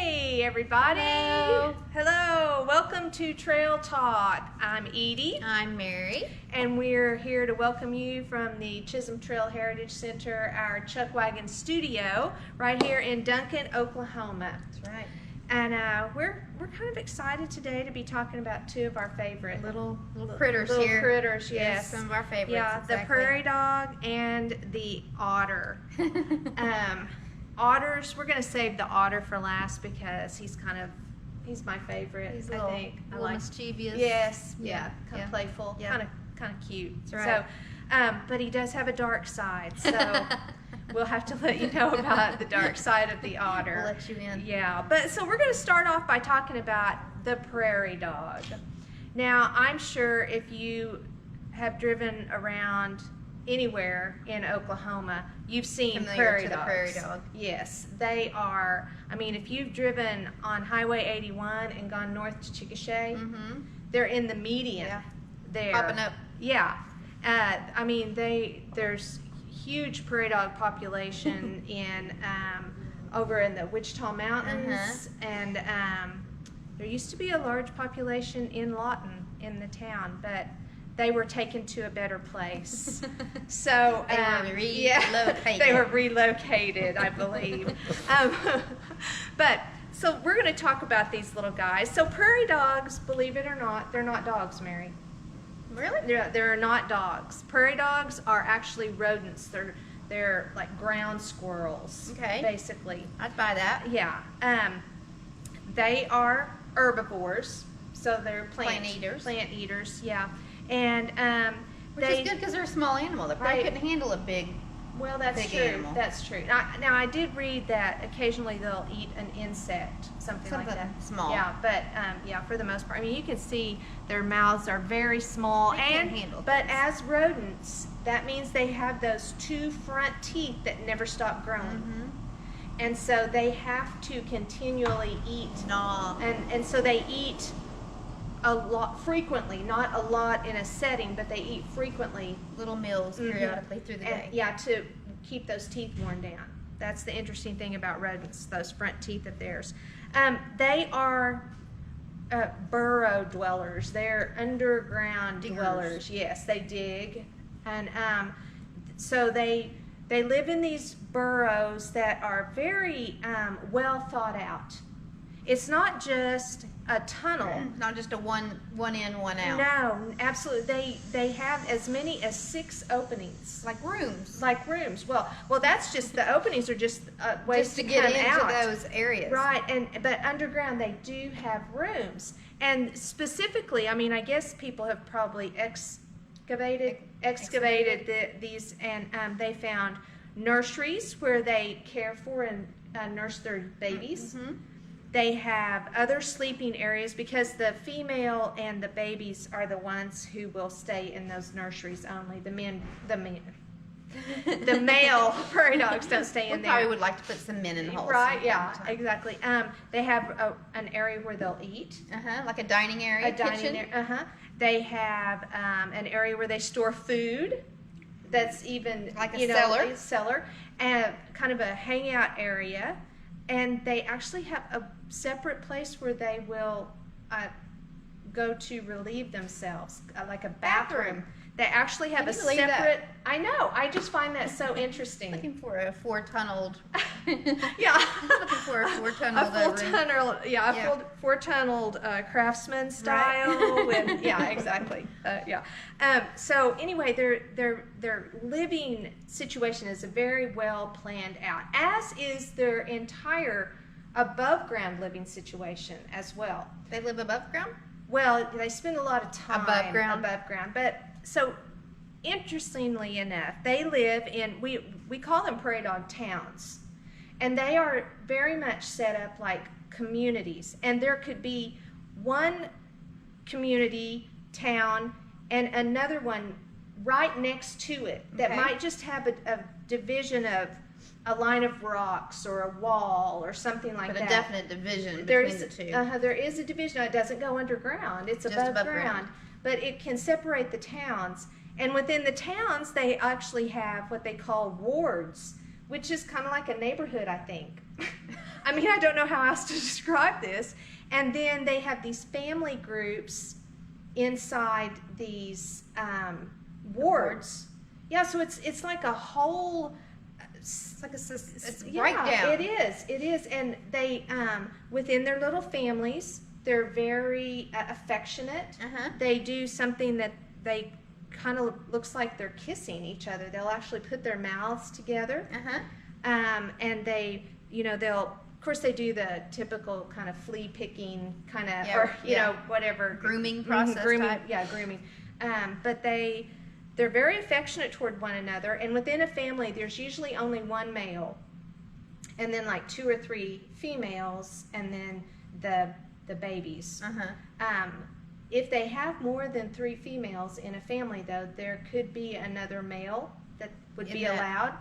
Hey everybody! Hello! Welcome to Trail Talk. I'm Edie. I'm Mary. And we're here to welcome you from the Chisholm Trail Heritage Center, our Chuck Wagon studio, right here in Duncan, Oklahoma. That's right. And we're kind of excited today to be talking about two of our favorite little critters little here. critters, yes. Some of our favorites. Yeah, exactly. the prairie dog and the otter. Otters, we're going to save the otter for last because he's my favorite. He's I think. A little mischievous. Yes, kind of yeah. playful, Yeah. kind of cute. That's right. So, but he does have a dark side, so we'll have to let you know about the dark side of the otter. We'll let you in. Yeah, but so we're going to start off by talking about the prairie dog. Now, I'm sure if you have driven around anywhere in Oklahoma, you've seen prairie dogs. Prairie dog. Yes, they are. I mean, if you've driven on Highway 81 and gone north to Chickasha, they're in the median. Yeah. There. Popping up. Yeah. I mean, there's huge prairie dog population in over in the Wichita Mountains, and there used to be a large population in Lawton, in the town, but they were taken to a better place. So they were relocated. They were relocated, I believe. But so we're going to talk about these little guys. So prairie dogs, believe it or not, they're not dogs, Mary. Really? They're not dogs. Prairie dogs are actually rodents. They're like ground squirrels. Okay. Basically. I'd buy that. Yeah. They are herbivores, so they're plant eaters. Plant eaters, yeah. And Which is good because they're a small animal. They probably couldn't handle a big. Well, that's big true. Animal. That's true. Now I did read that occasionally they'll eat an insect, something like that. Small. Yeah, but yeah, for the most part. I mean, you can see their mouths are very small, They can handle but things. as rodents, that means they have those two front teeth that never stop growing, and so they have to continually eat. Gnaw. And so they eat a lot frequently, not a lot in a setting, but they eat frequently. Little meals periodically through the day. Yeah, to keep those teeth worn down. That's the interesting thing about rodents, those front teeth of theirs. They are burrow dwellers. They're underground dwellers. Yes, they dig. And so they live in these burrows that are very well thought out. It's not just a tunnel. Not just a one in, one out. No, absolutely. They have as many as 6 openings. Like rooms. Like rooms. Well, that's just the openings are just ways Just to to get come into out. those areas. Right, but underground they do have rooms, and specifically, I mean, I guess people have probably excavated these, and they found nurseries where they care for and nurse their babies. They have other sleeping areas because the female and the babies are the ones who will stay in those nurseries only. The male prairie dogs don't stay in there. Probably would like to put some men in the holes. Right, yeah, exactly. They have an area where they'll eat. Like a dining area, kitchen. Area. They have an area where they store food. That's even like a cellar, and kind of a hangout area. And they actually have a separate place where they will go to relieve themselves, like a bathroom. They actually have a separate. That? I know. I just find that so interesting. Looking for a four-tunneled. Yeah. Looking for a four-tunneled. Four-tunneled craftsman style. Right. With, yeah, exactly. So anyway, their living situation is very well planned out, as is their entire above ground living situation as well. They live above ground? Well, they spend a lot of time above ground, but so interestingly enough, they live in we call them prairie dog towns, and they are very much set up like communities, and there could be one community town and another one right next to it that might just have a division of a line of rocks or a wall or something like that. But a definite division between the two. There is a division. It doesn't go underground. It's just above ground. But it can separate the towns. And within the towns, they actually have what they call wards, which is kind of like a neighborhood, I think. I mean, I don't know how else to describe this. And then they have these family groups inside these wards. Yeah, so it's like a whole. It's like it's Yeah, breakdown. It is, and they within their little families, they're very affectionate. They do something that they kind of looks like they're kissing each other. They'll actually put their mouths together, and they, they'll. Of course, they do the typical kind of flea picking kind of, or whatever grooming process type. Yeah, grooming. But they're very affectionate toward one another, and within a family, there's usually only one male, and then like 2 or 3 females, and then the babies. If they have more than 3 females in a family, though, there could be another male that would be allowed.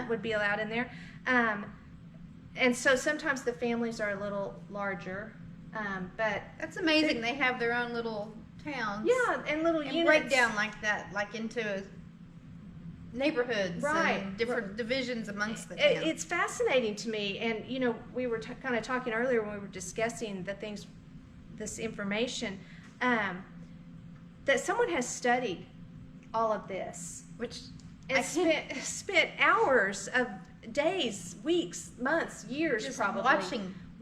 Would be allowed in there. And so sometimes the families are a little larger, but that's amazing. They have their own little towns. Yeah, and little and units. break down like that, like into neighborhoods, right? And different divisions amongst the towns. It's fascinating to me, and we were kind of talking earlier when we were discussing this information, that someone has studied all of this, which and spent hours of days, weeks, months, years, just probably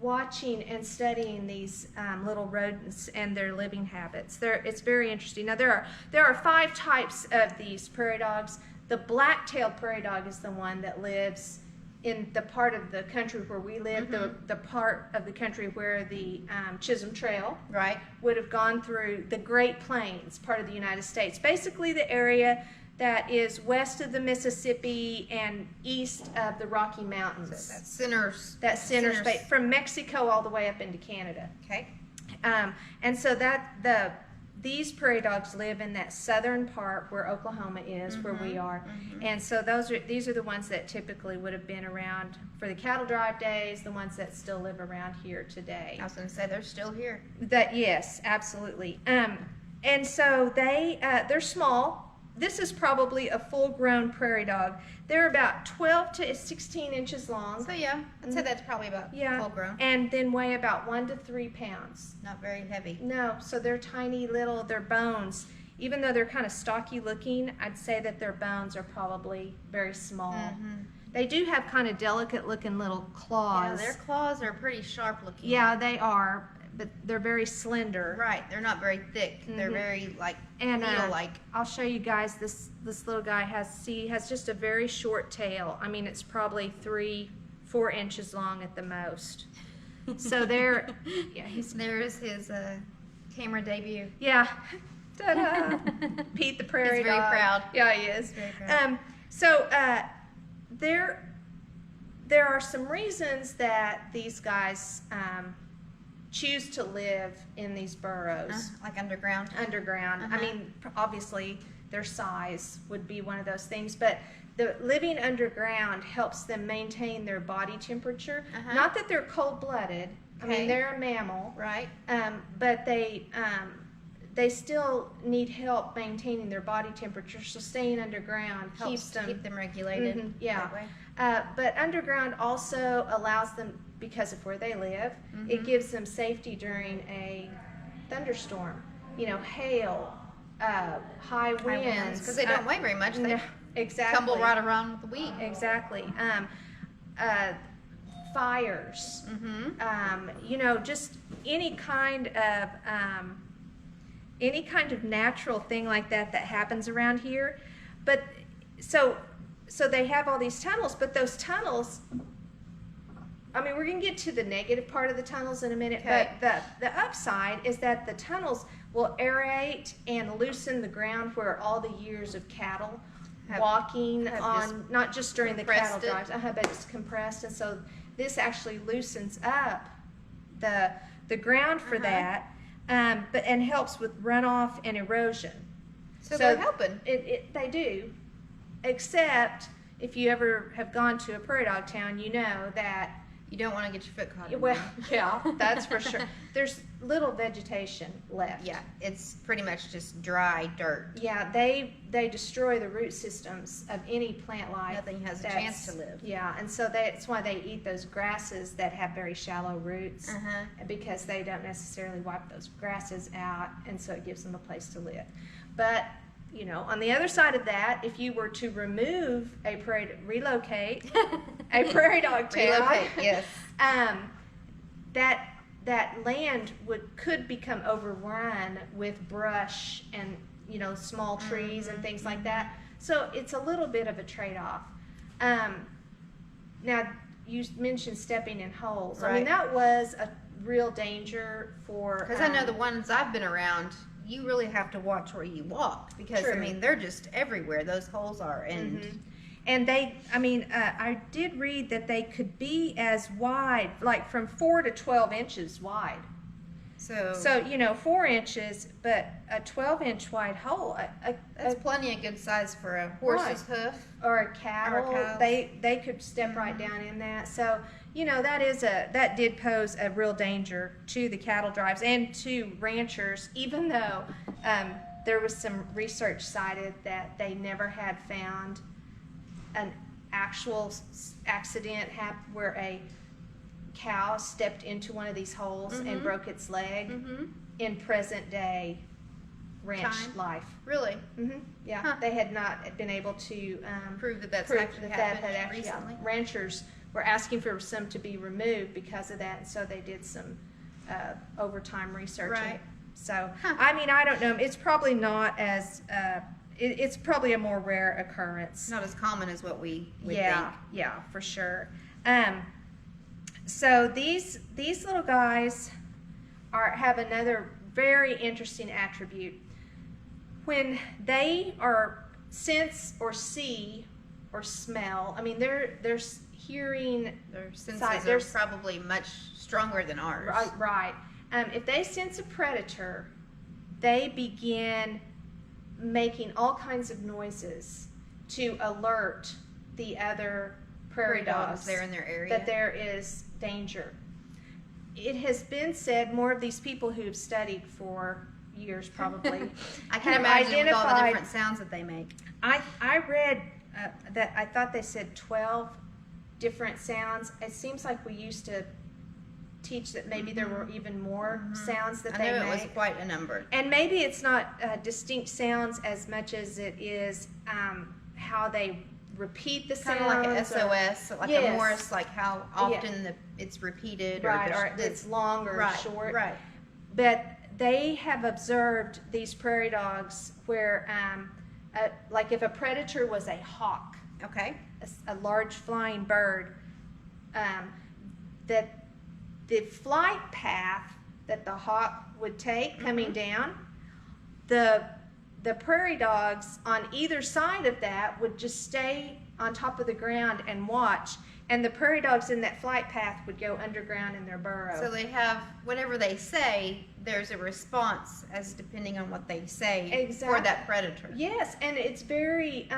watching and studying these little rodents and their living habits. It's very interesting. Now there are 5 types of these prairie dogs. The black-tailed prairie dog is the one that lives in the part of the country where we live, the part of the country where the Chisholm Trail would have gone through, the Great Plains part of the United States, basically the area that is west of the Mississippi and east of the Rocky Mountains. So that center space, from Mexico all the way up into Canada. Okay. And so these prairie dogs live in that southern part where Oklahoma is, where we are. And so these are the ones that typically would have been around for the cattle drive days, the ones that still live around here today. I was going to say they're still here. Yes, absolutely. And so they're small. This is probably a full-grown prairie dog. They're about 12 to 16 inches long. So yeah, I'd say that's probably about full-grown. And then weigh about 1 to 3 pounds. Not very heavy. No, so they're tiny little, their bones, even though they're kind of stocky looking, I'd say that their bones are probably very small. They do have kind of delicate looking little claws. Yeah, their claws are pretty sharp looking. Yeah, they are, but they're very slender. Right, they're not very thick. They're very needle-like. I'll show you guys, this little guy has just a very short tail. I mean, it's probably 3-4 inches long at the most. So there's his camera debut. Yeah. Ta-da. Pete the Prairie He's very dog. proud. Yeah, he is. He's very proud. So there are some reasons that these guys choose to live in these burrows. Like underground? Underground. I mean, obviously their size would be one of those things, but the living underground helps them maintain their body temperature. Not that they're cold-blooded. I mean, they're a mammal. Right. But they still need help maintaining their body temperature, so staying underground helps them keep them regulated. Yeah. But underground also allows them, because of where they live, it gives them safety during a thunderstorm. Hail, high winds. Because they don't weigh very much. They exactly. tumble right around with the wind. Exactly. Fires. Just any kind of natural thing like that happens around here. But so they have all these tunnels, but those tunnels, I mean, we're going to get to the negative part of the tunnels in a minute, but the upside is that the tunnels will aerate and loosen the ground where all the years of cattle walking on, not just during the cattle drives, but it's compressed, and so this actually loosens up the ground for that, and helps with runoff and erosion. So they're helping. They do, except if you ever have gone to a prairie dog town, you know that You don't want to get your foot caught in Well, there. yeah, that's for sure. There's little vegetation left. Yeah, it's pretty much just dry dirt. Yeah, they destroy the root systems of any plant life. Nothing has a chance to live. Yeah, and so that's why they eat those grasses that have very shallow roots, because they don't necessarily wipe those grasses out, and so it gives them a place to live. But you know, on the other side of that, if you were to remove relocate a prairie dog town, Relocate, yes. that land could become overrun with brush and, you know, small trees and things like that. So it's a little bit of a trade-off. Now, you mentioned stepping in holes. Right. I mean, that was a real danger for... Because I know the ones I've been around, you really have to watch where you walk. Because, True. I mean, they're just everywhere. Those holes are. And And they, I mean, I did read that they could be as wide, like from 4 to 12 inches wide. So you know, 4 inches, but a 12-inch wide hole. that's plenty of good size for a horse's hoof. Or a cattle. They could step right down in that. So, you know, that did pose a real danger to the cattle drives and to ranchers, even though there was some research cited that they never had found an actual accident where a cow stepped into one of these holes and broke its leg in present day ranch life. Really? Yeah, Huh. they had not been able to Prove that that's prove actually that happened had actually recently. Ranchers were asking for some to be removed because of that, and so they did some overtime researching. Right. So, I mean, I don't know. It's probably not as it's probably a more rare occurrence. Not as common as what we would Yeah, yeah, for sure. So these little guys have another very interesting attribute. When they are sense or see or smell, I mean, their hearing, Their senses side- are probably much stronger than ours. right. If they sense a predator, they begin making all kinds of noises to alert the other prairie dogs there in their area. that there is danger. It has been said, more of these people who have studied for years probably I can have imagine with all the identified- different sounds that they make. I read that I thought they said 12 different sounds. It seems like we used to teach that maybe there were even more sounds that I they know make. it was quite a number. And maybe it's not distinct sounds as much as it is how they repeat the sounds. Kind of like a SOS, like Yes. a Morse, like how often it's repeated, Right, or or it's long or right, short. Right. But they have observed these prairie dogs where, like if a predator was a hawk, Okay. a large flying bird, that the flight path that the hawk would take coming down, the prairie dogs on either side of that would just stay on top of the ground and watch, and the prairie dogs in that flight path would go underground in their burrow. So they have whatever they say. There's a response as depending on what they say Exactly. for that predator. Yes, and it's very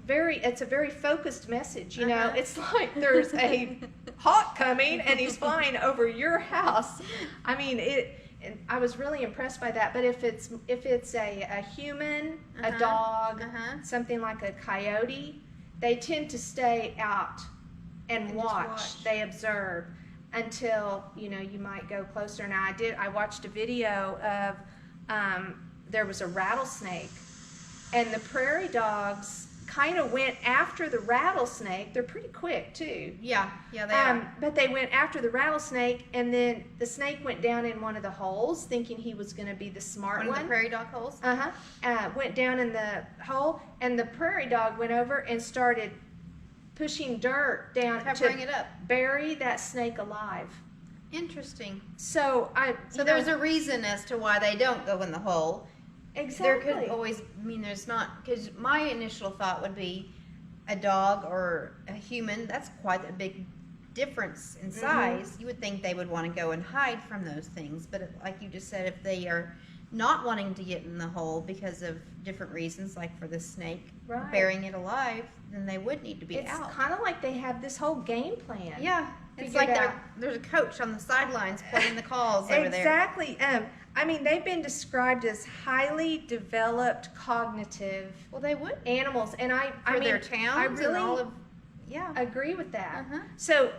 it's a very focused message, you know. It's like there's a hawk coming and he's flying over your house. I mean, and I was really impressed by that. But if it's a human, a dog, something like a coyote, they tend to stay out and watch. They observe until, you know, you might go closer. Now I watched a video of there was a rattlesnake, and the prairie dogs kind of went after the rattlesnake. They're pretty quick too. Yeah, they are. But they went after the rattlesnake, and then the snake went down in one of the holes, thinking he was going to be the smart one. One of the prairie dog holes? Went down in the hole, and the prairie dog went over and started pushing dirt down Covering it up. bury that snake alive. Interesting. So there's a reason as to why they don't go in the hole. exactly. There could always, I mean, there's not, because my initial thought would be a dog or a human, that's quite a big difference in size. You would think they would want to go and hide from those things, but like you just said, if they are not wanting to get in the hole because of different reasons, like for the snake Right. burying it alive, then they would need to be It's out. kind of like they have this whole game plan. Yeah, it's figured like out. there's a coach on the sidelines playing the calls over there. Exactly. I mean, they've been described as highly developed cognitive Well, they would animals, and I for mean, their towns I really and all of. Yeah. agree with that. Uh-huh. So,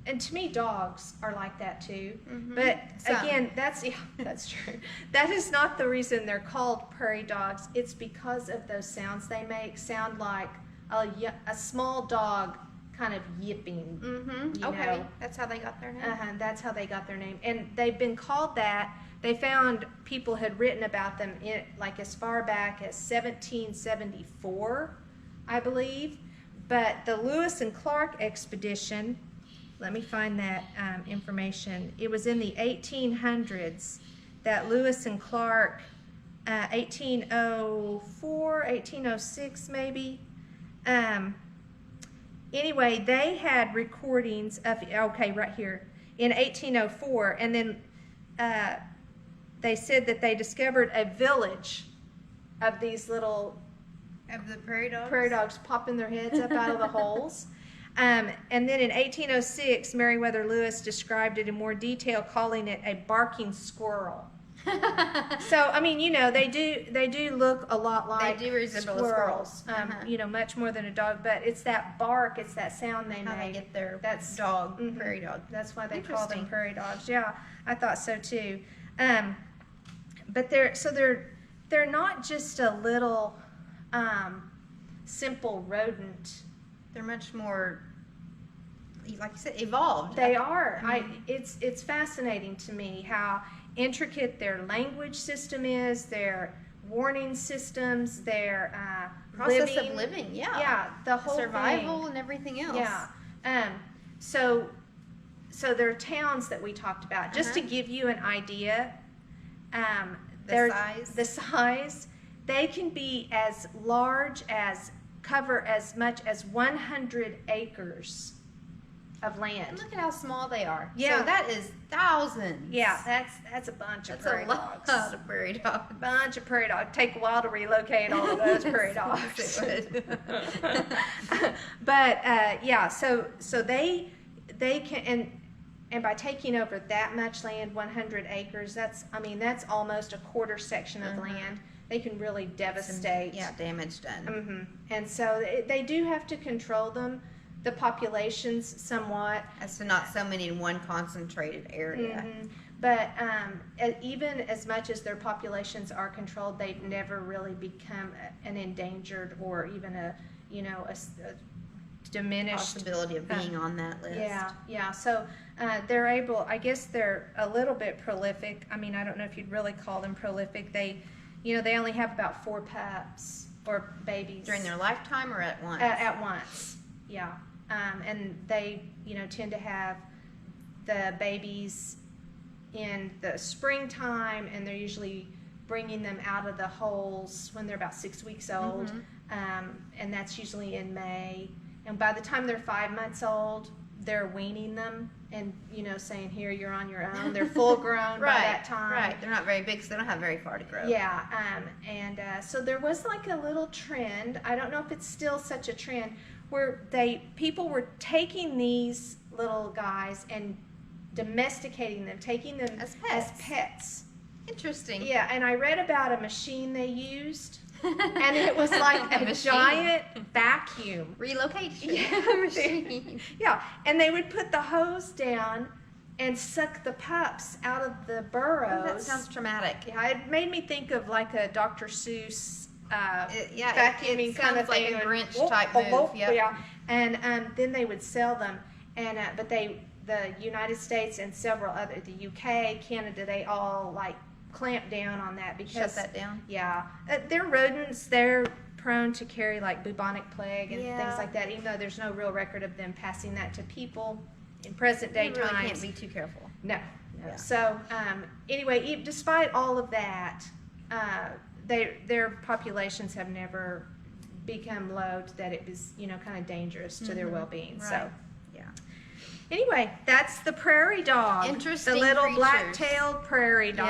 and to me, dogs are like that too. Mhm. But Some. again, that's true. That is not the reason they're called prairie dogs. It's because of those sounds they make. Sound like a small dog kind of yipping. Mm-hmm. You Okay, know. that's how they got their name. That's how they got their name, and they've been called that. They found people had written about them like as far back as 1774, I believe. But the Lewis and Clark expedition, let me find that information. It was in the 1800s that Lewis and Clark, 1804, 1806 maybe. Anyway, they had recordings of, okay, right here, in 1804, and then they said that they discovered a village of these little Of the prairie dogs. prairie dogs popping their heads up out of the holes. And then in 1806, Meriwether Lewis described it in more detail, calling it a barking squirrel. So, I mean, you know, they do look a lot like They do resemble squirrels. squirrels. You know, much more than a dog, but it's that bark, it's that sound they How make. they get their That's- dog, Mhm. prairie dog. That's why they call them Interesting. prairie dogs. Yeah, I thought so too. But they're not just a little simple rodent. They're much more, like you said, evolved. They are. Mhm. It's fascinating to me how intricate their language system is, their warning systems, their Process of living, yeah. Yeah, the whole Survival thing. and everything else. Yeah. So there are towns that we talked about. Just to Uh-huh. give you an idea, The size. the size, they can be as large as cover as much as 100 acres of And land. look at how small they are. Yeah. So that is thousands. Yeah, that's a bunch of That's prairie a lot dogs. of prairie dogs. Bunch of prairie dogs. Take a while to relocate all of those prairie dogs. It would. But yeah, so they can and by taking over that much land, 100 acres, that's almost a quarter section of Mhm. land. They can really devastate. Yeah, damage done. And so they do have to control the populations somewhat. As to not so many in one concentrated area. But even as much as their populations are controlled, they've never really become an endangered or even a diminished Possibility of being on that list. Yeah. So they're able. I guess they're a little bit prolific. I mean, I don't know if you'd really call them prolific. They only have about 4 pups or babies During their lifetime or at once? at once. Yeah. And they tend to have the babies in the springtime, and they're usually bringing them out of the holes when they're about 6 weeks old, and that's usually in May. And by the time they're 5 months old, they're weaning them and saying, "Here, you're on your own." They're full grown by that time. Right. They're not very big, so they don't have very far to grow. Yeah, so there was like a little trend. I don't know if it's still such a trend where people were taking these little guys and domesticating them, taking them As as pets. pets. Interesting. Yeah, and I read about a machine they used, and it was like a machine. giant vacuum. Relocation Yeah. machine. Yeah, and they would put the hose down and suck the pups out of the burrows. Oh, that sounds traumatic. Yeah, it made me think of like a Dr. Seuss It vacuuming sounds kind of like thing. a It would Grinch whoop, type whoop, move. whoop, Yep. Yeah, and then they would sell them, and but the United States and several other, the UK, Canada, they all like clamped down on that because Shut that down. Yeah, they're rodents. They're prone to carry like bubonic plague and Yeah. things like that. Even though there's no real record of them passing that to people in present day You really times. can't be too careful. No. Yeah. So anyway, despite all of that, their populations have never become low to that it was kind of dangerous to their well-being. Right. So Yeah. Anyway, that's the prairie dog. Interesting The little creatures. black-tailed prairie dog.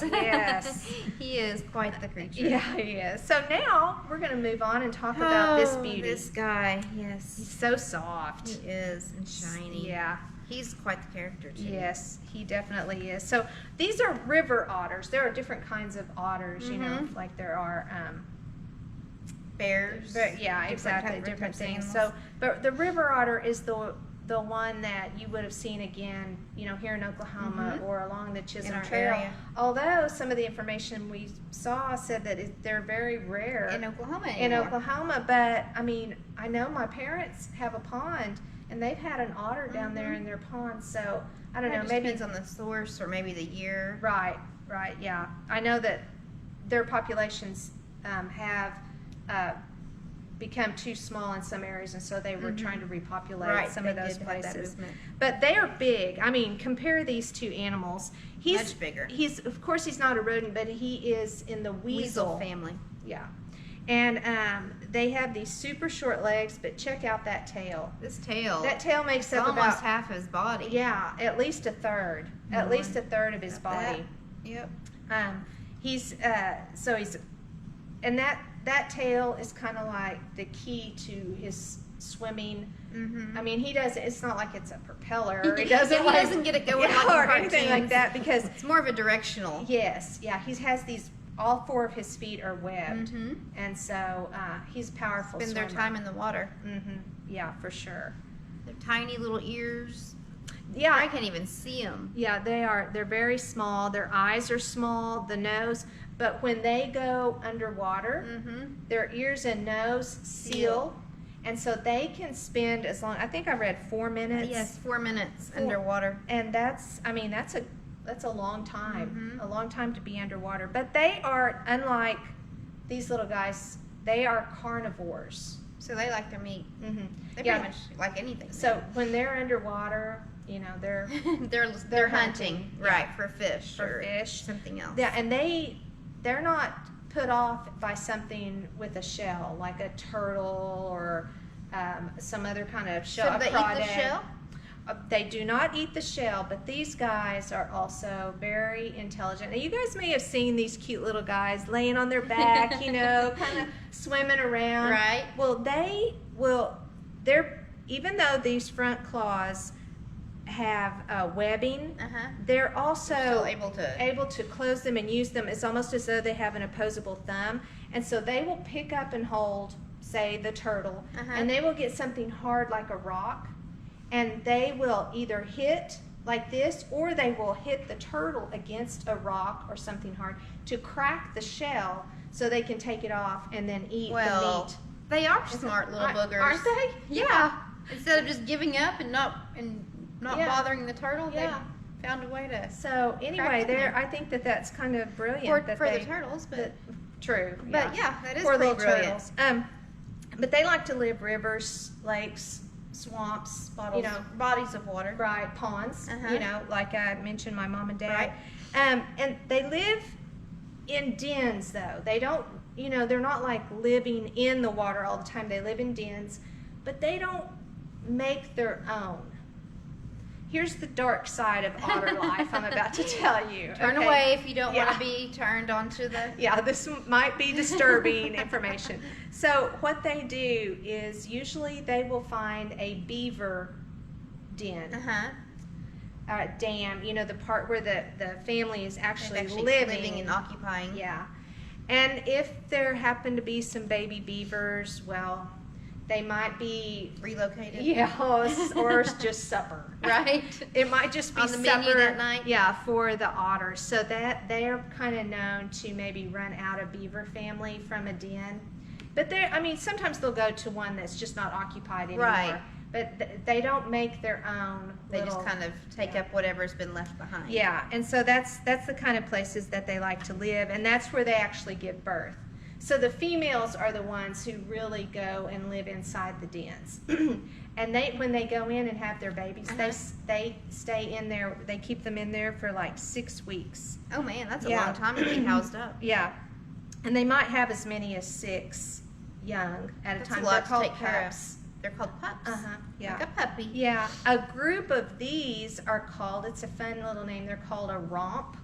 Yes. Yes. He is quite the creature. Yeah, he is. So now we're going to move on and talk about this beauty. This guy, He's yes. so soft. He is, and shiny. Yeah. He's quite the character, too. Yes, he definitely is. So these are river otters. There are different kinds of otters, you know, like there are Bears. yeah, exactly, different things. So, but the river otter is the one that you would have seen again, you know, here in Oklahoma or along the In Chisholm our Trail. area. Although some of the information we saw said that they're very rare In Oklahoma in anymore. Oklahoma. But I mean, I know my parents have a pond, and they've had an otter down there in their pond. So I don't know, Just maybe depends on the source or maybe the year. right, yeah. I know that their populations have become too small in some areas, and so they were trying to repopulate some of they those did have that places. movement. But they are big. I mean, compare these two animals. He's Much bigger. He's, of course, he's not a rodent, but he is in the weasel family. Yeah, and they have these super short legs. But check out that tail. This tail. That tail makes it's up almost about half his body. yeah, at least a third. At least a third of his body. Yep. He's so he's, and that tail is kind of like the key to his swimming. I mean, he doesn't. It's not like it's a propeller. Or he doesn't. He doesn't get it going like or in anything like cartoons. that because It's more of a directional. yes, yeah, he has these. All four of his feet are webbed, Mm-hmm. and so he's a powerful. Spend their swimmer. time in the water. Yeah, for sure. Their tiny little ears. Yeah, I can't even see them. Yeah, they are. They're very small. Their eyes are small, the nose. But when they go underwater, their ears and nose seal. And so they can spend as long, I think I read 4 minutes. Yes, 4 minutes underwater. And that's, I mean, that's a long time. A long time to be underwater. But they are, unlike these little guys, they are carnivores. So they like their meat. They Yeah. pretty much like anything. So when they're underwater, you know, they're they're hunting, yeah. right, for fish For or fish. something else. Yeah, and they're not put off by something with a shell, like a turtle or some other kind of shell. So they eat the shell? They do not eat the shell, but these guys are also very intelligent. Now, you guys may have seen these cute little guys laying on their back, you know, kind of swimming around. Right. Well, even though these front claws have webbing, they're also Still able to. close them and use them. It's almost as though they have an opposable thumb, and so they will pick up and hold, say, the turtle, and they will get something hard like a rock, and they will either hit like this, or they will hit the turtle against a rock or something hard to crack the shell, so they can take it off and then eat the meat. They are smart little boogers, aren't they? Yeah. Instead of just giving up and not Yeah. bothering the turtle, Yeah. they found a way to. So anyway, them. I think that's kind of brilliant. For that the they, turtles, but true. but yeah, that is Poor pretty little brilliant. turtles. But they like to live rivers, lakes, swamps, you know, Bodies of water. right, ponds. You know, like I mentioned, my mom and dad. Right. And they live in dens, though. They don't, you know, they're not like living in the water all the time. They live in dens, but they don't make their own. Here's the dark side of otter life I'm about to tell you. Turn okay? away if you don't want Yeah. to be turned onto the. Yeah, this might be disturbing information. So what they do is usually they will find a beaver den, dam, you know, the part where the family is actually living and occupying. Yeah. And if there happen to be some baby beavers, well, they might be Relocated. yeah, or just supper. Right. It might just be On the supper menu that night. Yeah, for the otters. So that they are kind of known to maybe run out a beaver family from a den. But I mean, sometimes they'll go to one that's just not occupied anymore. Right. But they don't make their own. They little, just kind of take up whatever's been left behind. yeah, and so that's the kind of places that they like to live, and that's where they actually give birth. So the females are the ones who really go and live inside the dens. And when they go in and have their babies, they stay in there, they keep them in there for like 6 weeks. Oh man, that's a Yeah. long time to be housed up. Yeah. And they might have as many as 6 young at a That's time. a lot They're to called take care of. pups. They're called pups. Yeah. Like a puppy. Yeah. A group of these are called, it's a fun little name, they're called a romp.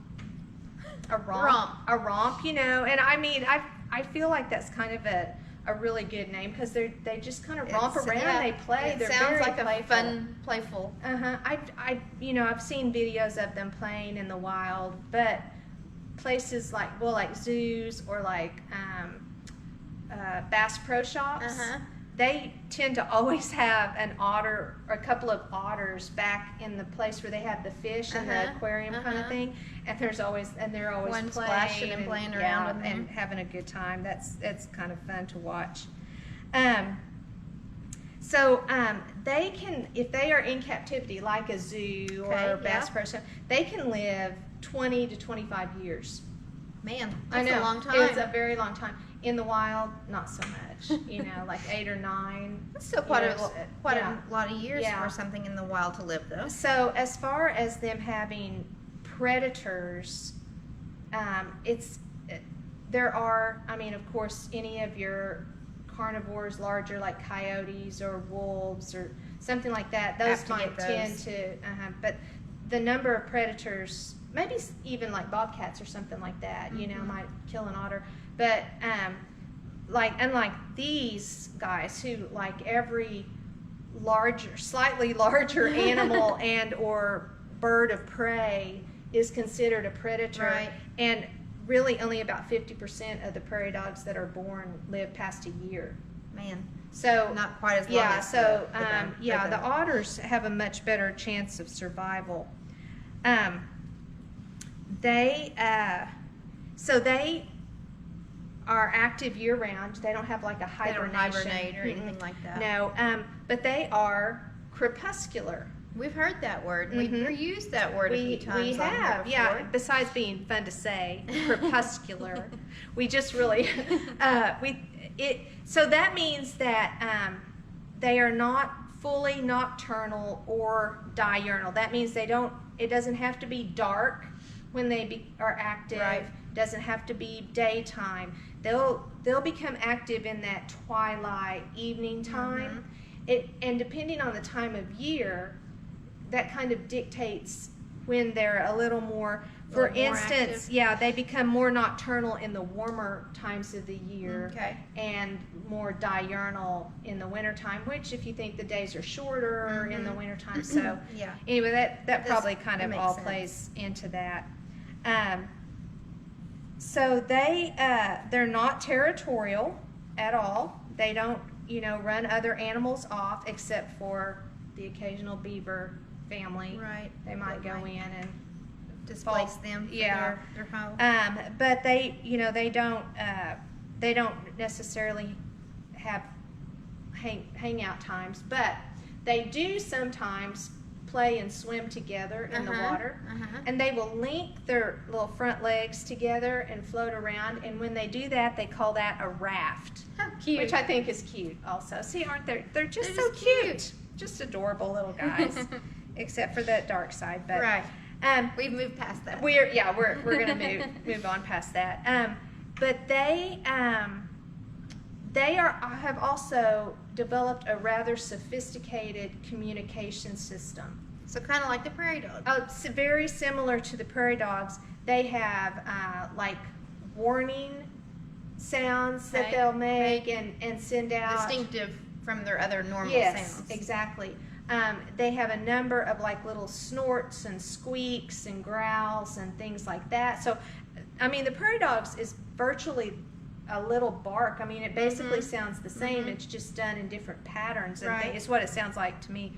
A romp, you know, and I mean, I feel like that's kind of a really good name because they just kind of romp around, they play, they're sounds very like playful. a fun, playful. I've seen videos of them playing in the wild, but places like zoos or like Bass Pro Shops, they tend to always have an otter or a couple of otters back in the place where they have the fish and the aquarium kind of thing, and they're always One playing splashing and playing around with them. and having a good time. That's kind of fun to watch. They can, if they are in captivity, like a zoo or Bass Pro Shop, they can live 20 to 25 years. Man, that's a long time. It's a very long time. In the wild, not so much. Like 8 or 9. That's still quite years. a lot of years for something in the wild to live, though. So as far as them having predators, there are. I mean, of course, any of your carnivores larger like coyotes or wolves or something like that, those might tend to. But the number of predators, maybe even like bobcats or something like that, might kill an otter. But unlike these guys who like every slightly larger animal and or bird of prey is considered a predator, and really only about 50% of the prairie dogs that are born live past a year. Man, so not quite as long. Yeah, as so the otters have a much better chance of survival. They are active year round. They don't have like a hibernation. They don't hibernate or anything like that. No, but they are crepuscular. We've heard that word. We've used that word a few times. We have, yeah. Besides being fun to say, crepuscular, we just really So that means that they are not fully nocturnal or diurnal. That means it doesn't have to be dark when they are active. Right. Doesn't have to be daytime. They'll become active in that twilight evening time. And depending on the time of year, that kind of dictates when they're a little more. For instance, they become more nocturnal in the warmer times of the year, and more diurnal in the wintertime, which if you think the days are shorter in the wintertime. So anyway, that probably kind of all plays into that. So they're not territorial at all. They don't, run other animals off except for the occasional beaver family. Right. They might go in and displace them from their home. But they don't necessarily have hangout times, but they do sometimes play and swim together in the water, and they will link their little front legs together and float around, and when they do that, they call that a raft. How cute. Which I think is cute also. See, aren't they? They're just so cute. Just adorable little guys, except for that dark side. But we've moved past that. We're gonna move on past that. But they have also developed a rather sophisticated communication system. So kind of like the prairie dog. Oh, it's very similar to the prairie dogs. They have like warning sounds that they'll make and send out. Distinctive from their other normal sounds. Yes, exactly. They have a number of like little snorts and squeaks and growls and things like that. So, I mean, the prairie dogs is virtually a little bark. I mean, it basically sounds the same. It's just done in different patterns. And it's what it sounds like to me.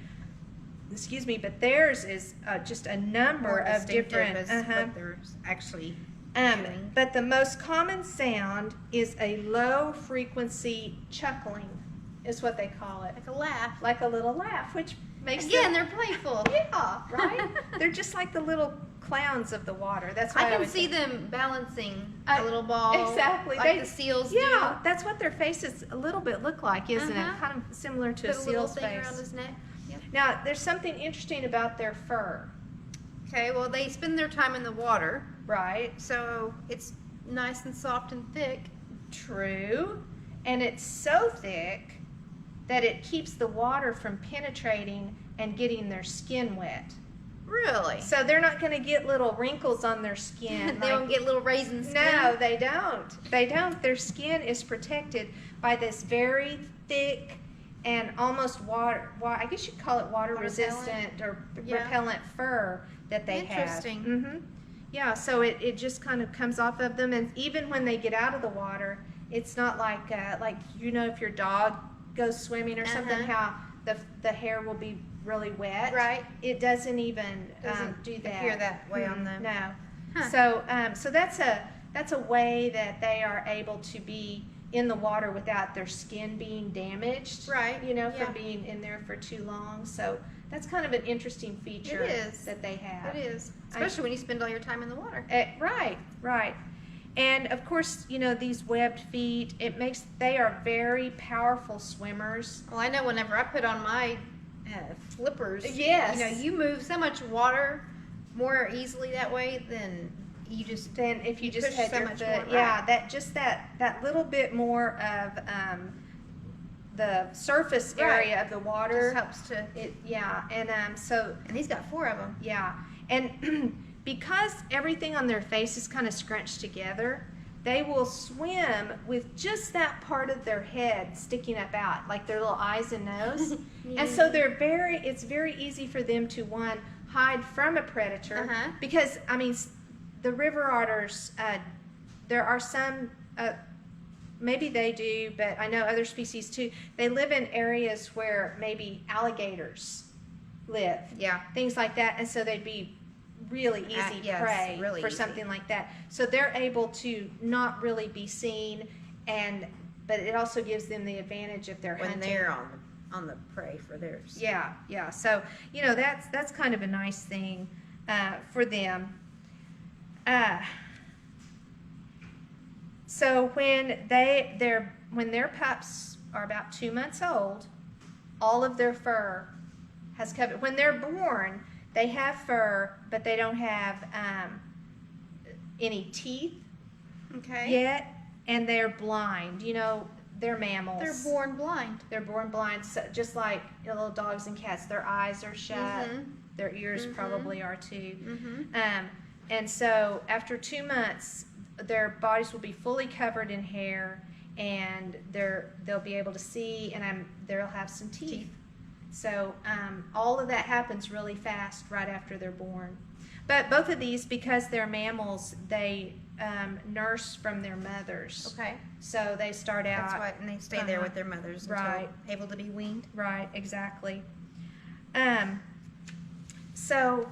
Excuse me, but theirs is just a number of different. What they're actually doing. But the most common sound is a low frequency chuckling, is what they call it. Like a laugh. Like a little laugh, which makes they're playful. Yeah, right? They're just like the little clowns of the water. That's why I can see them balancing a little ball. Exactly. Like the seals do. Yeah, that's what their faces a little bit look like, isn't it? Kind of similar to a seal's thing face. around his neck. Yep. Now, there's something interesting about their fur. Okay, well, they spend their time in the water. Right. So it's nice and soft and thick. True. And it's so thick that it keeps the water from penetrating and getting their skin wet. Really? So they're not going to get little wrinkles on their skin. They don't get little raisin skin? No, they don't. They don't. Their skin is protected by this very thick and almost I guess you'd call it water resistant or repellent fur that they have. Interesting. Mm-hmm. Yeah, so it just kind of comes off of them, and even when they get out of the water, it's not like if your dog goes swimming or something, how the hair will be really wet. Right. It doesn't even do that. Appear that way on them. No. Huh. So that's a way that they are able to be in the water without their skin being damaged. Right. From being in there for too long. So that's kind of an interesting feature that they have. It is. Especially when you spend all your time in the water. Right. And of course, these webbed feet, they are very powerful swimmers. Well, I know whenever I put on my flippers, yes, you move so much water more easily that way than if you just push had so your much foot, more, right. that little bit more of the surface area of the water just helps to and he's got 4 of them. Yeah, and because everything on their face is kind of scrunched together, they will swim with just that part of their head sticking up out, like their little eyes and nose. And so it's very easy for them to hide from a predator, because the river otters, there are some, maybe they do, but I know other species too, they live in areas where maybe alligators live. Yeah. Things like that, and so they'd be really easy prey for something like that. So they're able to not really be seen, but it also gives them the advantage of their when hunting. they're on the prey for theirs. Yeah. So that's kind of a nice thing for them. So when their pups are about 2 months old, all of their fur has covered. When they're born, they have fur, but they don't have any teeth yet, and they're blind. They're mammals. They're born blind. They're born blind, so just like little dogs and cats. Their eyes are shut. Their ears probably are too. And so after 2 months, their bodies will be fully covered in hair, and they'll be able to see, and they'll have some teeth. So all of that happens really fast right after they're born. But both of these, because they're mammals, they nurse from their mothers. Okay. So they start out. That's why, and they stay there with their mothers until able to be weaned. Right, exactly. So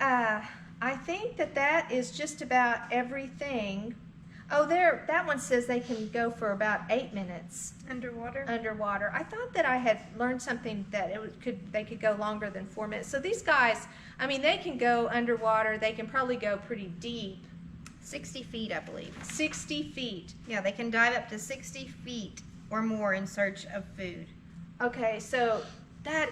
I think that is just about everything. Oh, that one says they can go for about 8 minutes Underwater. I thought that I had learned something that they could go longer than 4 minutes. So these guys, they can go underwater. They can probably go pretty deep. 60 feet, I believe. 60 feet. Yeah, they can dive up to 60 feet or more in search of food. Okay, so that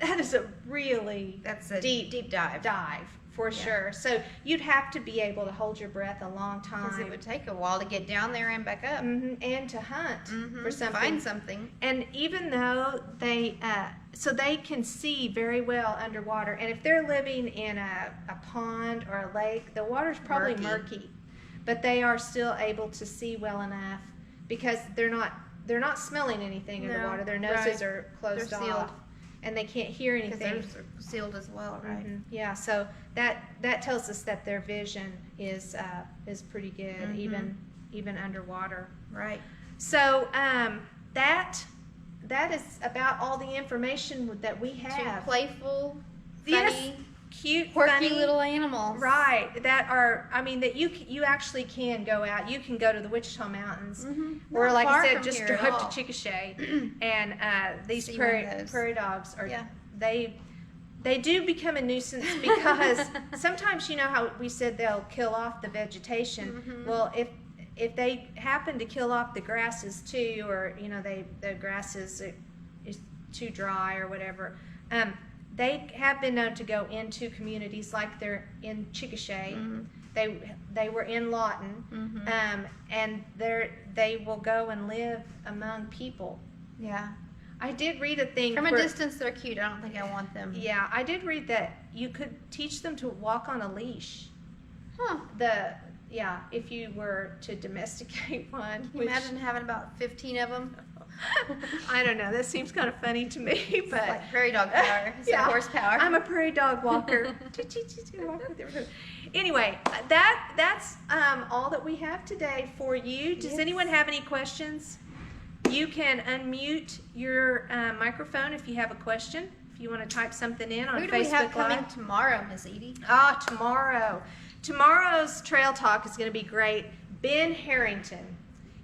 is a really deep dive. For sure. So you'd have to be able to hold your breath a long time. Because it would take a while to get down there and back up. And to hunt for something. Find something. And even though they can see very well underwater, and if they're living in a pond or a lake, the water's probably murky. But they are still able to see well enough because they're not smelling anything underwater. Their noses are closed off. And they can't hear anything. Because they're sealed as well, right? Yeah, so that tells us that their vision is pretty good, even underwater. Right. So that is about all the information that we have. 2 playful, funny, yes, cute, quirky funny little animals. Right. That you actually can go out. You can go to the Wichita Mountains, or like I said, just drive to Chickasha, and these prairie dogs are they do become a nuisance because sometimes how we said they'll kill off the vegetation. Well, if they happen to kill off the grasses too, or the grasses is too dry or whatever. They have been known to go into communities like they're in Chickasha. They were in Lawton, and they will go and live among people. Yeah. I did read a thing From a distance, they're cute. I don't think I want them. Yeah, I did read that you could teach them to walk on a leash. Huh. If you were to domesticate one. Can you imagine having about 15 of them? I don't know. That seems kind of funny to me, but It's like prairie dog power. Yeah. Horsepower. I'm a prairie dog walker. Anyway, that's all that we have today for you. Does anyone have any questions? You can unmute your microphone if you have a question. If you want to type something in on Facebook Live. Who do we have coming tomorrow, Miss Edie? Tomorrow. Tomorrow's Trail Talk is going to be great. Ben Harrington.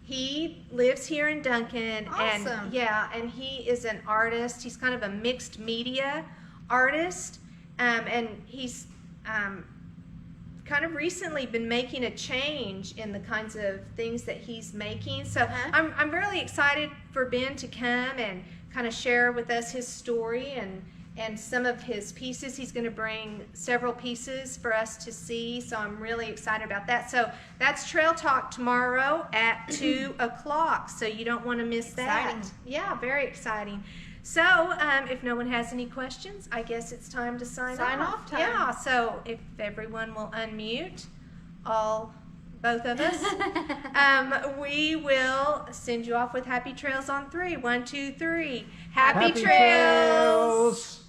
He lives here in Duncan. Awesome. And he is an artist. He's kind of a mixed media artist. And he's kind of recently been making a change in the kinds of things that he's making. So I'm really excited for Ben to come and kind of share with us his story and some of his pieces. He's going to bring several pieces for us to see, so I'm really excited about that. So that's Trail Talk tomorrow at 2 o'clock, so you don't want to miss that. Yeah, very exciting. So if no one has any questions, I guess it's time to sign off. Time. Yeah, so if everyone will unmute, both of us, we will send you off with happy trails on 3. 1, 2, 3. Happy trails!